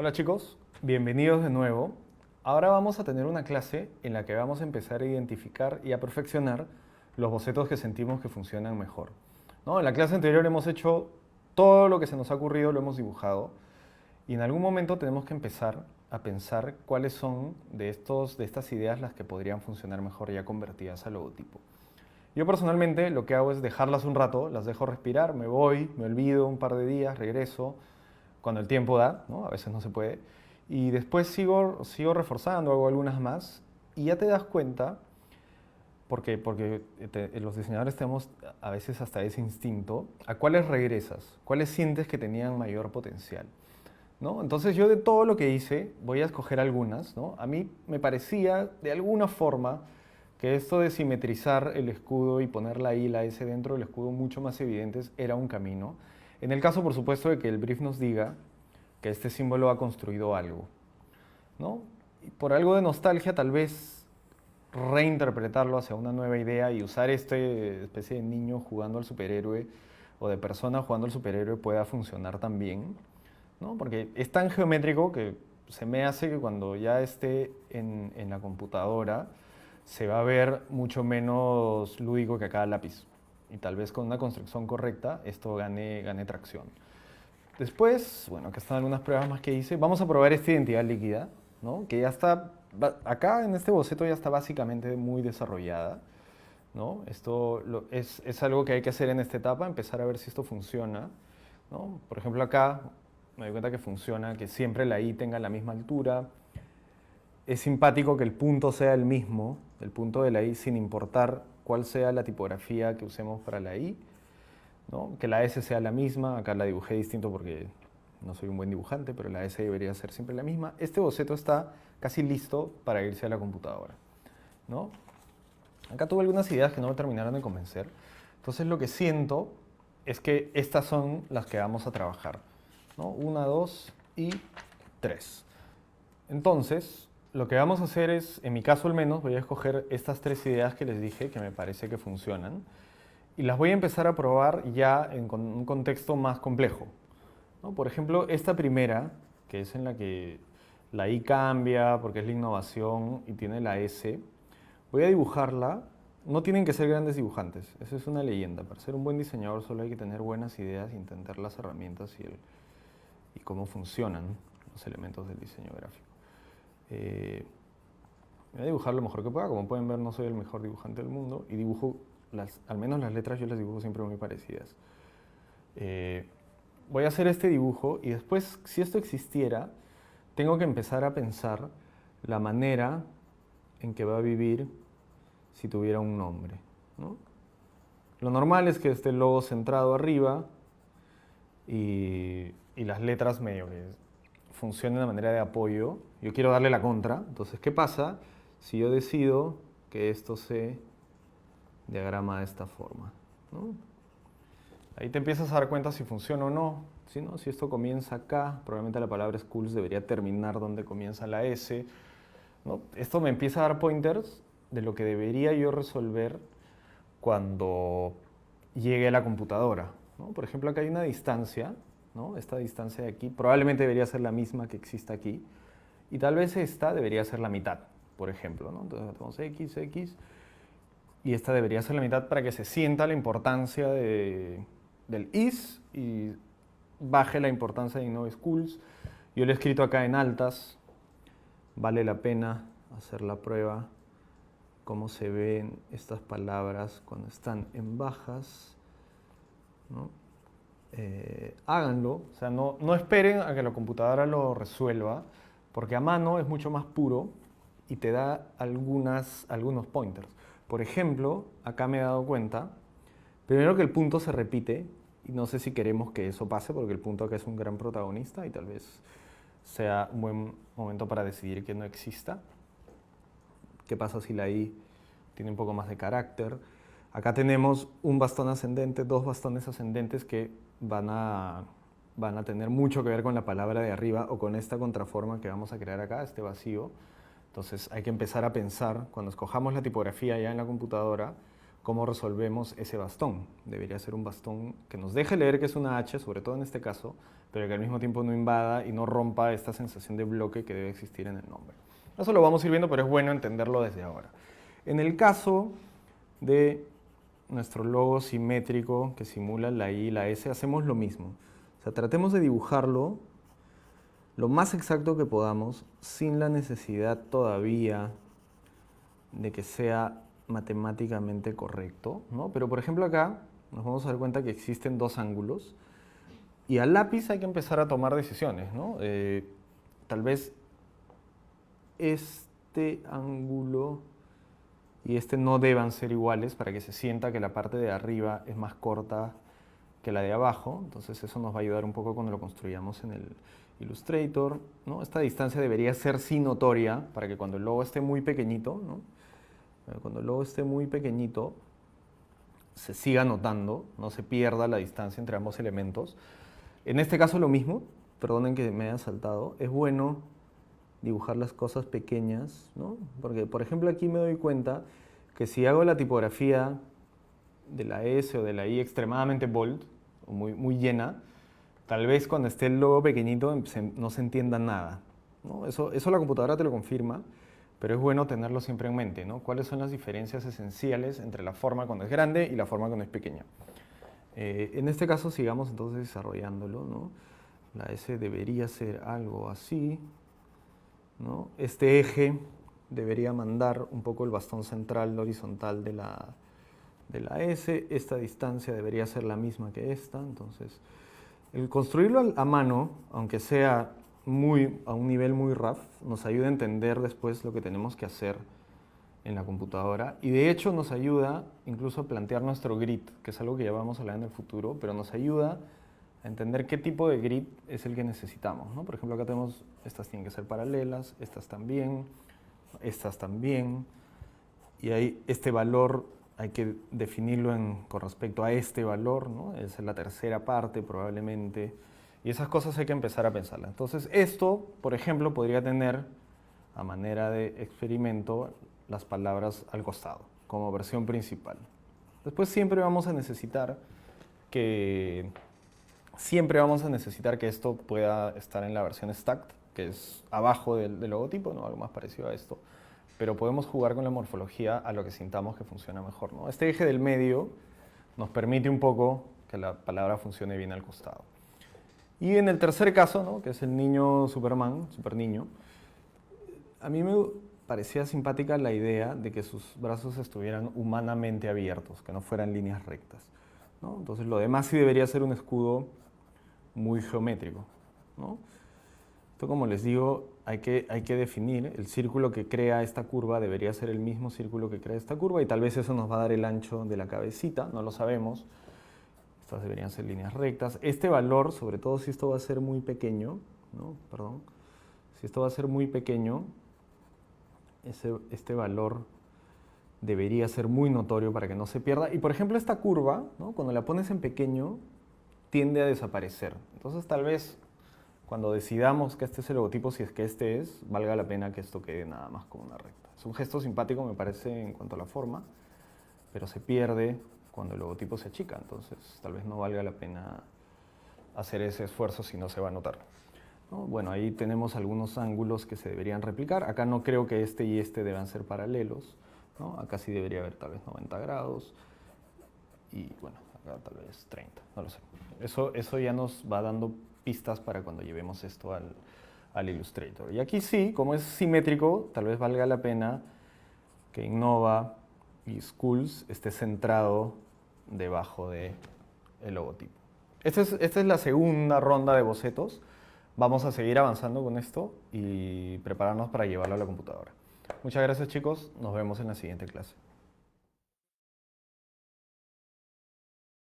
Hola chicos, bienvenidos de nuevo. Ahora vamos a tener una clase en la que vamos a empezar a identificar y a perfeccionar los bocetos que sentimos que funcionan mejor. ¿No? En la clase anterior hemos hecho todo lo que se nos ha ocurrido, lo hemos dibujado y en algún momento tenemos que empezar a pensar cuáles son de estas ideas las que podrían funcionar mejor ya convertidas a logotipo. Yo personalmente lo que hago es dejarlas un rato, las dejo respirar, me voy, me olvido un par de días, regreso, cuando el tiempo da, ¿no? A veces no se puede, y después sigo reforzando, hago algunas más, y ya te das cuenta, porque los diseñadores tenemos a veces hasta ese instinto, a cuáles regresas, cuáles sientes que tenían mayor potencial. ¿No? Entonces yo de todo lo que hice voy a escoger algunas. ¿No? A mí me parecía de alguna forma que esto de simetrizar el escudo y poner la I y la S dentro del escudo mucho más evidentes era un camino. En el caso, por supuesto, de que el brief nos diga que este símbolo ha construido algo. ¿No? Y por algo de nostalgia, tal vez reinterpretarlo hacia una nueva idea y usar esta especie de niño jugando al superhéroe o de persona jugando al superhéroe pueda funcionar también. ¿No? Porque es tan geométrico que se me hace que cuando ya esté en la computadora se va a ver mucho menos lúdico que cada lápiz. Y tal vez con una construcción correcta esto gane tracción. Después, bueno, acá están algunas pruebas más que hice. Vamos a probar esta identidad líquida, ¿no? Que ya está, acá en este boceto ya está básicamente muy desarrollada. ¿No? Es algo que hay que hacer en esta etapa, empezar a ver si esto funciona. ¿No? Por ejemplo, acá me doy cuenta que funciona, que siempre la I tenga la misma altura. Es simpático que el punto sea el mismo, el punto de la I, sin importar cuál sea la tipografía que usemos para la I. ¿No? Que la S sea la misma, acá la dibujé distinto porque no soy un buen dibujante, pero la S debería ser siempre la misma. Este boceto está casi listo para irse a la computadora. ¿No? Acá tuve algunas ideas que no me terminaron de convencer. Entonces lo que siento es que estas son las que vamos a trabajar. ¿No? 1, 2 y 3. Entonces, lo que vamos a hacer es, en mi caso al menos, voy a escoger estas 3 ideas que les dije que me parece que funcionan y las voy a empezar a probar ya en un contexto más complejo. ¿No? Por ejemplo, esta primera, que es en la que la I cambia porque es la innovación y tiene la S, voy a dibujarla. No tienen que ser grandes dibujantes, esa es una leyenda. Para ser un buen diseñador solo hay que tener buenas ideas y entender las herramientas y cómo funcionan los elementos del diseño gráfico. Voy a dibujar lo mejor que pueda. Como pueden ver, no soy el mejor dibujante del mundo y dibujo, al menos las letras yo las dibujo siempre muy parecidas. Voy a hacer este dibujo y después, si esto existiera, tengo que empezar a pensar la manera en que va a vivir si tuviera un nombre. ¿No? Lo normal es que esté el logo centrado arriba y las letras medio que funcionen de manera de apoyo. Yo quiero darle la contra. Entonces, ¿qué pasa si yo decido que esto se diagrama de esta forma? ¿No? Ahí te empiezas a dar cuenta si funciona o no. ¿Sí, no? Si esto comienza acá, probablemente la palabra schools debería terminar donde comienza la S. ¿No? Esto me empieza a dar pointers de lo que debería yo resolver cuando llegue a la computadora. ¿No? Por ejemplo, acá hay una distancia, ¿no? Esta distancia de aquí probablemente debería ser la misma que existe aquí, y tal vez esta debería ser la mitad, por ejemplo. ¿No? Entonces tenemos X, X, y esta debería ser la mitad para que se sienta la importancia del is y baje la importancia de no schools. Yo lo he escrito acá en altas, vale la pena hacer la prueba cómo se ven estas palabras cuando están en bajas. ¿No? Háganlo, o sea, no esperen a que la computadora lo resuelva, porque a mano es mucho más puro y te da algunos pointers. Por ejemplo, acá me he dado cuenta, primero que el punto se repite, y no sé si queremos que eso pase, porque el punto acá es un gran protagonista y tal vez sea un buen momento para decidir que no exista. ¿Qué pasa si la I tiene un poco más de carácter? Acá tenemos un bastón ascendente, 2 bastones ascendentes que van a tener mucho que ver con la palabra de arriba o con esta contraforma que vamos a crear acá, este vacío. Entonces hay que empezar a pensar, cuando escojamos la tipografía ya en la computadora, cómo resolvemos ese bastón. Debería ser un bastón que nos deje leer que es una H, sobre todo en este caso, pero que al mismo tiempo no invada y no rompa esta sensación de bloque que debe existir en el nombre. Eso lo vamos a ir viendo, pero es bueno entenderlo desde ahora. En el caso de nuestro logo simétrico que simula la I y la S, hacemos lo mismo. O sea, tratemos de dibujarlo lo más exacto que podamos, sin la necesidad todavía de que sea matemáticamente correcto, ¿no? Pero por ejemplo acá nos vamos a dar cuenta que existen dos ángulos y al lápiz hay que empezar a tomar decisiones, ¿no? Tal vez este ángulo y este no deban ser iguales para que se sienta que la parte de arriba es más corta que la de abajo. Entonces eso nos va a ayudar un poco cuando lo construyamos en el Illustrator, ¿no? Esta distancia debería ser sí notoria para que cuando el logo esté muy pequeñito, ¿no? Cuando el logo esté muy pequeñito se siga notando, no se pierda la distancia entre ambos elementos. En este caso lo mismo, perdonen que me haya saltado, es bueno dibujar las cosas pequeñas, ¿no? Porque, por ejemplo, aquí me doy cuenta que si hago la tipografía de la S o de la I extremadamente bold, o muy llena, tal vez cuando esté el logo pequeñito no se entienda nada, ¿no? Eso la computadora te lo confirma, pero es bueno tenerlo siempre en mente, ¿no? ¿Cuáles son las diferencias esenciales entre la forma cuando es grande y la forma cuando es pequeña? En este caso sigamos entonces desarrollándolo, ¿no? La S debería ser algo así, ¿no? Este eje debería mandar un poco el bastón central horizontal de la S. Esta distancia debería ser la misma que esta. Entonces, el construirlo a mano, aunque sea a un nivel muy rough, nos ayuda a entender después lo que tenemos que hacer en la computadora. Y de hecho nos ayuda incluso a plantear nuestro grid, que es algo que ya vamos a hablar en el futuro, pero nos ayuda a entender qué tipo de grid es el que necesitamos, ¿no? Por ejemplo, acá tenemos, estas tienen que ser paralelas, estas también, y ahí este valor hay que definirlo con respecto a este valor, ¿no? Es la tercera parte probablemente, y esas cosas hay que empezar a pensarlas. Entonces esto, por ejemplo, podría tener a manera de experimento las palabras al costado, como versión principal. Después siempre vamos a necesitar que esto pueda estar en la versión stacked, que es abajo del logotipo, ¿no? Algo más parecido a esto. Pero podemos jugar con la morfología a lo que sintamos que funciona mejor, ¿no? Este eje del medio nos permite un poco que la palabra funcione bien al costado. Y en el tercer caso, ¿no? Que es el niño Superman, super niño, a mí me parecía simpática la idea de que sus brazos estuvieran humanamente abiertos, que no fueran líneas rectas, ¿no? Entonces lo demás sí debería ser un escudo muy geométrico, ¿no? Esto, como les digo, hay que definir. El círculo que crea esta curva debería ser el mismo círculo que crea esta curva y tal vez eso nos va a dar el ancho de la cabecita, no lo sabemos. Estas deberían ser líneas rectas. Este valor, sobre todo si esto va a ser muy pequeño, ¿no? Perdón. Si esto va a ser muy pequeño, este valor debería ser muy notorio para que no se pierda. Y por ejemplo esta curva, ¿no? Cuando la pones en pequeño, tiende a desaparecer. Entonces tal vez cuando decidamos que este es el logotipo, si es que este es, valga la pena que esto quede nada más como una recta. Es un gesto simpático, me parece, en cuanto a la forma, pero se pierde cuando el logotipo se achica. Entonces tal vez no valga la pena hacer ese esfuerzo si no se va a notar, ¿no? Bueno, ahí tenemos algunos ángulos que se deberían replicar. Acá no creo que este y este deban ser paralelos, ¿no? Acá sí debería haber tal vez 90 grados y bueno, acá tal vez 30, no lo sé. Eso ya nos va dando pistas para cuando llevemos esto al Illustrator. Y aquí sí, como es simétrico, tal vez valga la pena que Innova y Schools esté centrado debajo del logotipo. Esta es la segunda ronda de bocetos. Vamos a seguir avanzando con esto y prepararnos para llevarlo a la computadora. Muchas gracias, chicos. Nos vemos en la siguiente clase.